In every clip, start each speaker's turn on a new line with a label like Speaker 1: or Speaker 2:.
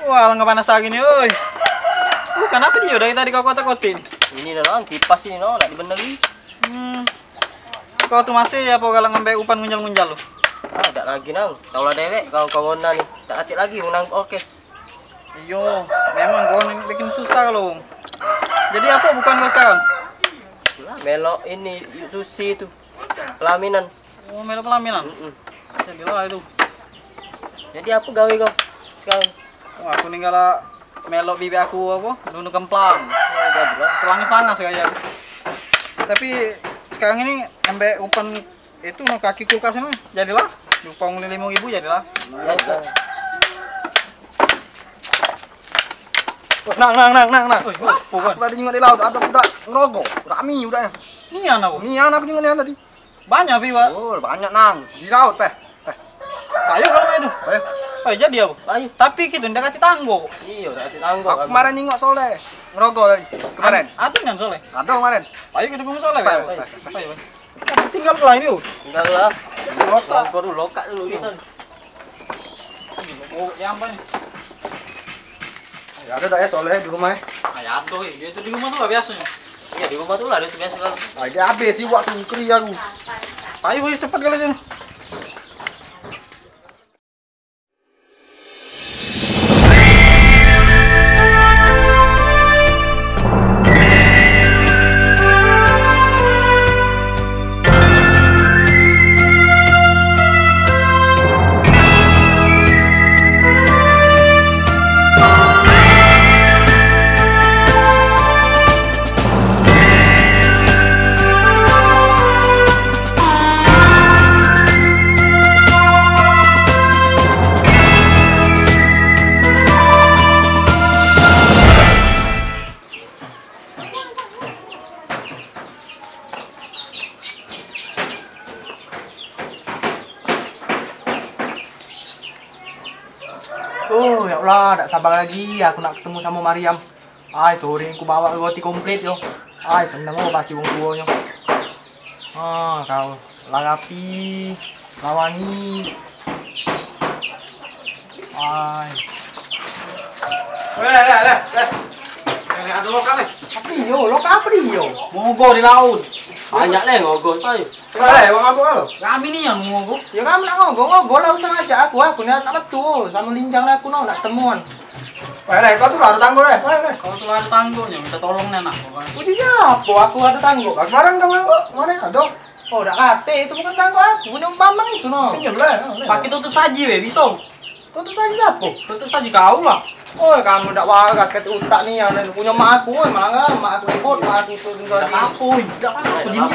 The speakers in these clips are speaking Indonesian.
Speaker 1: Wah, nggak panas lagi nih, oi. Kenapa dia dari tadi kau kotak-kotin?
Speaker 2: Ini non, kipas ini non, nggak dibenerin.
Speaker 1: Kau tuh masih ya, pokoknya ngambil upan ngunjal-ngunjal lo.
Speaker 2: Ah, tak lagi nang. Kau lah dewek, kau kawan nih. Tak atik lagi menang orkes.
Speaker 1: Iyo, memang kau bikin susah lo. Jadi apa bukan kau sekarang?
Speaker 2: Melok ini susi itu pelaminan.
Speaker 1: Oh, melok pelaminan. Jadilah itu.
Speaker 2: Jadi apa gawe kau sekarang?
Speaker 1: Oh, aku nih kalau melok bibi aku apa? Nunu kemplang.
Speaker 2: Oh, jadilah.
Speaker 1: Tulangnya panas kayak. Tapi sekarang ini ambek upan itu no kaki kulkas ini jadilah. Upang 5.000 jadilah.
Speaker 3: Nang.
Speaker 1: Bukan.
Speaker 3: Aku tadi nyengok di laut, ada budak ngerogoh, rami udahnya.
Speaker 1: Nian aku.
Speaker 3: Nian aku nyengok tadi.
Speaker 1: Banyak Pak.
Speaker 3: Oh, banyak nang. Di laut, Peh.
Speaker 1: Ayo kalau main itu.
Speaker 3: Ayo.
Speaker 1: Oh, jadi aku.
Speaker 2: Ayo.
Speaker 1: Tapi gitu ndak kati tanggo.
Speaker 2: Iya, udah atik tanggung.
Speaker 3: Aku kemarin nyengok Soleh. Ngerogoh tadi. Kemarin.
Speaker 1: Ada nan soleh.
Speaker 3: Ada kemarin.
Speaker 1: Ayo kita ngomong soleh.
Speaker 3: Ayo.
Speaker 1: Ayo. Tinggal pulang ini.
Speaker 2: Enggak lah.
Speaker 3: Lokak.
Speaker 2: Kau dulu lokak dulu gitu.
Speaker 1: Oh, yang apa nih?
Speaker 3: Ya ada dah ya Soleh di rumah.
Speaker 1: Ayat tuh, dia itu di rumah tuh lah biasanya.
Speaker 2: Iya, di rumah tuh lah dia biasa kan.
Speaker 3: Lagi habis sih waktu keri aku.
Speaker 1: Ayo, cepat kali aja.
Speaker 3: Oh, ya Allah, tak sabar lagi aku nak ketemu sama Mariam. Ay, sorry aku bawa roti komplit yo. Ay, seneng oh pasti wong tuanya. Ah, kau lah rapi, lawangi. Ay. Le.
Speaker 1: Ini ada lokal nih.
Speaker 3: Apa yo? Lokal apa yo?
Speaker 1: Mogok di laut.
Speaker 2: Banyak lah ngobrol ayo.
Speaker 3: Le, wong apa lo?
Speaker 1: Kami nih yang mogok.
Speaker 3: Ya kamu nak ngobrol lah usah ngajak aku nak betul sama linjang lah aku nak temuan. Le, kau tuh ada tangguh le.
Speaker 1: Kalau tuh ada tanggonya, minta tolong nih anak.
Speaker 3: Udah siapa? Aku ada tangguh. Kemarin kau nganggo, kemarin ada. Oh, udah kate, itu bukan tangguh aku, punya Bambang itu no. Pinjam le.
Speaker 1: Pakai tutup saji we, bisa.
Speaker 3: Tutup saja siapa?
Speaker 1: Tutup saji kau lah.
Speaker 3: Oh, kamu udah waras kata utak nih yang punya mak aku, mak aku ribut, mak aku itu tinggal di.
Speaker 1: Aku, tidak apa aku diem.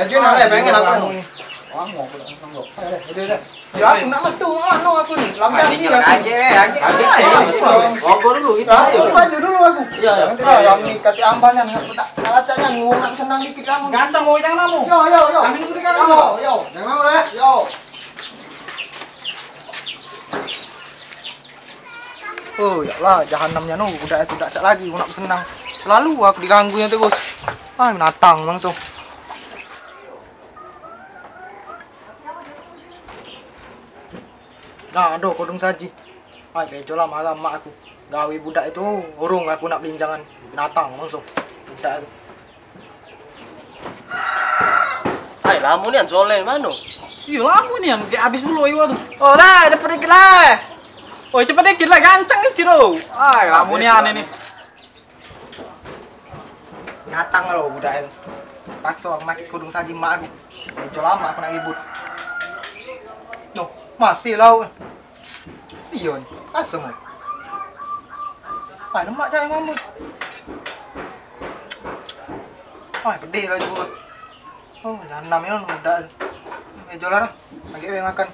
Speaker 3: Jen ale pengen aku. Wah, mau aku tangguh. Udah. Ya aku nak metu, aku nih. Lambat ni
Speaker 2: Ngobrol dulu gitu.
Speaker 3: Aku baju dulu aku.
Speaker 2: Iya.
Speaker 3: Nanti yang ni kata ambanan tak lacaknya ngomong nak senang dikit kamu.
Speaker 1: Ganteng mau jangan kamu.
Speaker 3: Yo.
Speaker 1: Kami nunggu di kamu.
Speaker 3: Yo. Jangan mau le. Yo. Oh, ya lah jahanamnya no, udah tidak cak lagi, aku nak senang. Selalu aku diganggunya terus. Ah, binatang langsung. Nah, aduh kodong saji. Ah, bejo lah malam mak aku. Gawe budak itu urung aku nak belinjangan binatang langsung. Budak itu.
Speaker 2: Hai, lamun ni soleh mana?
Speaker 1: Iya lamu nih, kayak habis dulu iwa tuh.
Speaker 3: Oh, lah, dapat dikit lah.
Speaker 1: Oh, cepet dikit lah, gancang dikit loh. Ay, lamu nih aneh nih.
Speaker 3: Binatang loh budak itu. Paksa aku maki kodong saji mak aku. Bejo lama aku nak ribut. No, masih lah. Iya nih, asem. Ay, lemak cak mamu. Ay, pedih lah juga. Oh, jangan namanya udah. Mejo lah, lagi makan.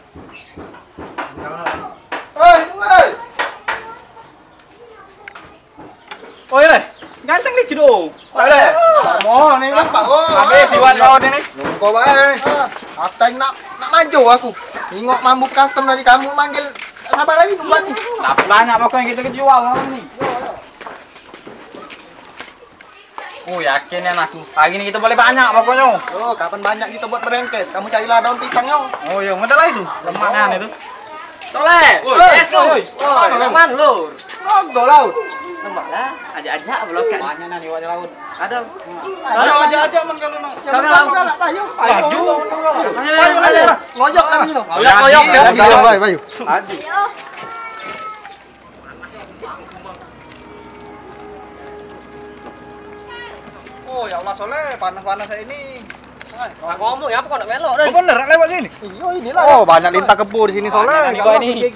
Speaker 3: Jangan. Tunggu.
Speaker 1: Oh iya, gancang dikit dong.
Speaker 3: Boleh. Mau nih apa? Oh,
Speaker 1: Habis siwan laut ini.
Speaker 3: Nunggu bae. Aku nak maju aku. Nengok mambu custom dari kamu manggil. Sabar lagi nunggu aku.
Speaker 1: Tapi banyak pokoknya kita kejual malam nih. Oh yakin ya aku. Pagi ini kita boleh banyak pokoknya.
Speaker 3: Oh, kapan banyak kita buat berengkes? Kamu carilah daun pisangnya.
Speaker 1: Oh iya, udah lah itu. Lemaknya itu. Soleh.
Speaker 2: Let's go. Oh, aman lur.
Speaker 3: Nogo laut.
Speaker 2: Nembak lah, ajak-ajak belum kan.
Speaker 1: Banyak nani iwak di laut.
Speaker 2: Ada.
Speaker 1: Ayo aja man kalau nak.
Speaker 2: Kami laut.
Speaker 3: Payu.
Speaker 1: Payu.
Speaker 3: Payu lah. Lojok lagi tu.
Speaker 2: Udah koyok ya.
Speaker 3: Payu.
Speaker 1: Adi. Oh ya Allah Soleh, panas-panas ini.
Speaker 2: Nak ngomong ya apa kau nak melok dah.
Speaker 1: Oh bener lewat sini.
Speaker 3: Iya inilah.
Speaker 1: Oh banyak lintah kebo di sini Soleh.
Speaker 2: Banyak iwak ini.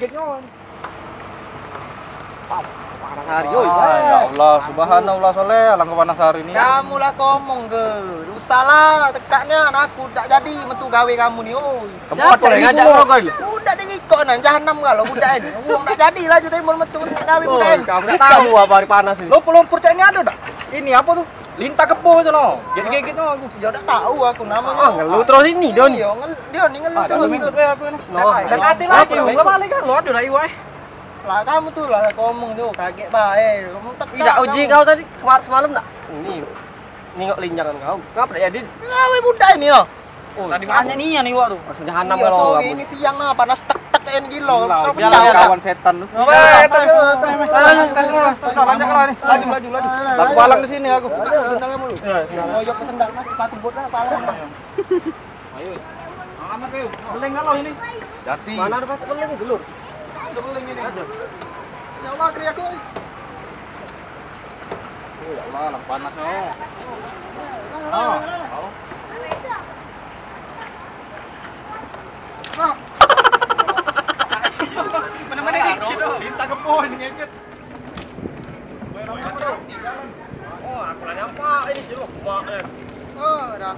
Speaker 3: Panas
Speaker 2: hari,
Speaker 3: oi.
Speaker 1: Ya Allah, subhanallah Soleh, alangkah panas hari ini.
Speaker 3: Kamu lah ngomong ke. Salah tekaknya aku tak jadi metu gawe kamu ni oi.
Speaker 2: Siapa yang ngajak kau kau?
Speaker 3: Budak ni ikut nang jahanam kalau budak ni. Wong tak jadi lah jadi metu tak gawe budak ni.
Speaker 2: Kamu tak tahu apa hari panas ini.
Speaker 1: Lumpur-lumpur cak ini ada tak? Ini apa tuh? Lintah kebo itu no. Gigit-gigit no aku.
Speaker 3: Ya tak tahu aku namanya.
Speaker 2: Ngeluh terus ini Don.
Speaker 3: Iya, dia ni ngeluh terus.
Speaker 1: Aku ini.
Speaker 2: Dan hati lah aku nggak balik kan lo ada lah iwak.
Speaker 3: Lah kamu tuh lah ngomong tuh kaget bae. Kamu tak
Speaker 2: Tidak uji kau tadi semalam nak? Ini nengok linjangan kau. Kenapa tak jadi?
Speaker 3: gawe budak ini loh.
Speaker 2: Oh,
Speaker 1: Tadi banyak nih yang iwak tuh.
Speaker 2: maksud jahanam
Speaker 3: Iya,
Speaker 2: kalau
Speaker 3: sorry, ini siang nah panas tek en gilo.
Speaker 1: Biar kawan setan tuh. Banyak lah nih. Laju. Aku balang di sini aku.
Speaker 3: Sendalnya mulu. Ngoyok ke sendal mas sepatu bot lah palang.
Speaker 1: Ayo. Amat kau. Beling kan lo ini. Jati.
Speaker 2: Mana ada pasal beling dulu?
Speaker 1: Ada beling ini. Ada.
Speaker 3: Ya Allah kri aku.
Speaker 1: Oh ya Allah, lang panas no. Mana-mana nih? Lintah kebo ini ngeket.
Speaker 2: Oh, aku lah nampak ini jeruk mak.
Speaker 3: Oh, dah.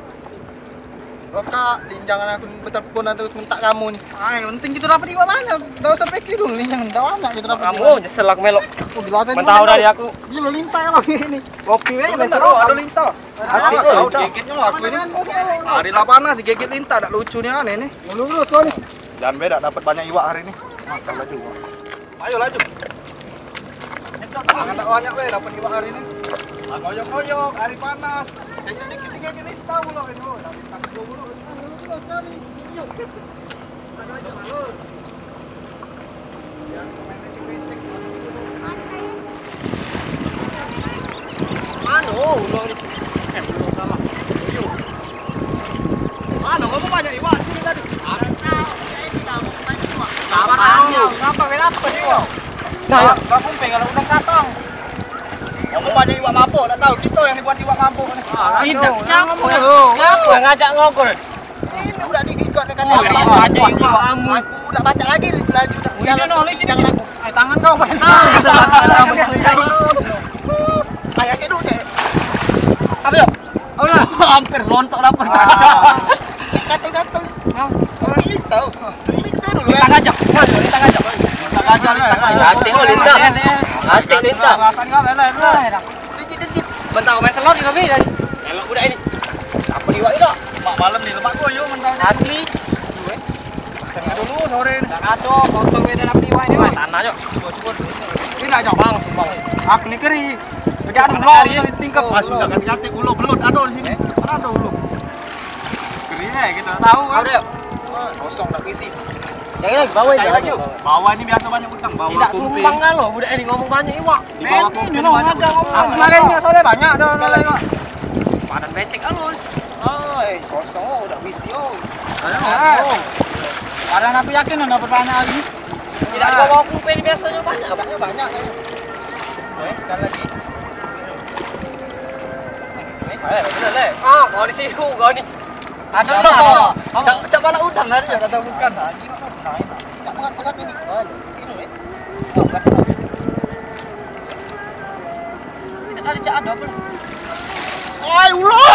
Speaker 3: Roka linjangan aku bertelepon terus minta kamu nih.
Speaker 1: Ah, yang penting kita dapat iwak banyak. Enggak usah pikir dulu linjangan banyak kita dapat.
Speaker 2: Kamu nyesel aku melok.
Speaker 1: Oh, gila tadi.
Speaker 2: Mentau dari aku.
Speaker 1: Gila lintah ya lagi ini.
Speaker 2: Kopi weh
Speaker 1: Bener, ada lintah.
Speaker 2: Hati
Speaker 1: Tahu
Speaker 2: tuh.
Speaker 1: gigitnya aku ini. Hari lah panas gigit lintah, tak lucu nih aneh nih. Lurus kau nih. Dan beda dapat banyak iwak hari ini. Mantap laju. Ayo laju. Jangan tak banyak weh dapat iwak hari ini. Ngoyok-ngoyok, hari panas. Saya sedikit gigit lintah mulu ini. Lintah kedua mulu. Lurus sekali. Yuk.
Speaker 2: Mana ulo ni? Ulo salah.
Speaker 1: Mana kamu banyak iwak sini tadi? Kenapa iwak?
Speaker 2: Nah, ya.
Speaker 1: Enggak kumpeng kalau udah katong. Kamu banyak iwak mabuk, tak tahu kita yang dibuat iwak mabuk ni.
Speaker 2: Tidak siapa yang ngajak ngokor?
Speaker 3: Ini udah digigit dekat
Speaker 2: Oh, ngajak iwak kamu.
Speaker 3: Aku udah baca lagi laju dah.
Speaker 1: Jangan aku. Tangan kau Pak.
Speaker 3: Kayak gitu saya.
Speaker 2: Apa yuk? Hampir lontok dapat kaca.
Speaker 3: Gatel-gatel. Ini tahu. Periksa dulu
Speaker 2: Kita ngajak. Kita ngajak. Hati oh lintah. Hati lintah.
Speaker 1: Alasan kau benar.
Speaker 3: Dicit-dicit.
Speaker 2: Bentar kau main selot di kami dan elok budak ini. Apa iwak itu?
Speaker 1: Mak malam ni lemak kau yuk mentang.
Speaker 2: Asli.
Speaker 1: Sengaja dulu sore ni.
Speaker 2: Dah kado, foto we dalam iwak ini. Tanah yuk.
Speaker 1: Cuba. Ini nak jauh bang, sumbang. Aku ni keri. Kerja ada ulo tingkap. Ah sudah ganti-ganti ulo belut ada di sini. Mana ada ulo? Keri kita tahu kan.
Speaker 2: Ada yuk.
Speaker 1: Kosong tak isi.
Speaker 2: Jangan lagi bawa
Speaker 1: Saya lagi. Bawah ini biasa banyak utang. Bawah
Speaker 2: Tidak sumbang kan lo, budak ini ngomong banyak iwak.
Speaker 1: Di bawah kopi banyak. Aku larinya soalnya banyak ada lari.
Speaker 2: Padan becek kan lo.
Speaker 3: Oi, kosong udah bisi oh.
Speaker 1: Kadang aku yakin dapat banyak lagi.
Speaker 2: Tidak di bawah kumpul biasanya banyak.
Speaker 3: Banyak ya. Sekali lagi.
Speaker 2: Bener le. Ah, kau di situ kau ni. Ada
Speaker 1: Ada.
Speaker 2: tak? Cak balak udang tadi ya.
Speaker 3: Ada bukan. Ini kok naik. Tak pegat-pegat ini. Ini eh.
Speaker 2: Tidak ada cak ada apa lah.
Speaker 3: Oi, ulo.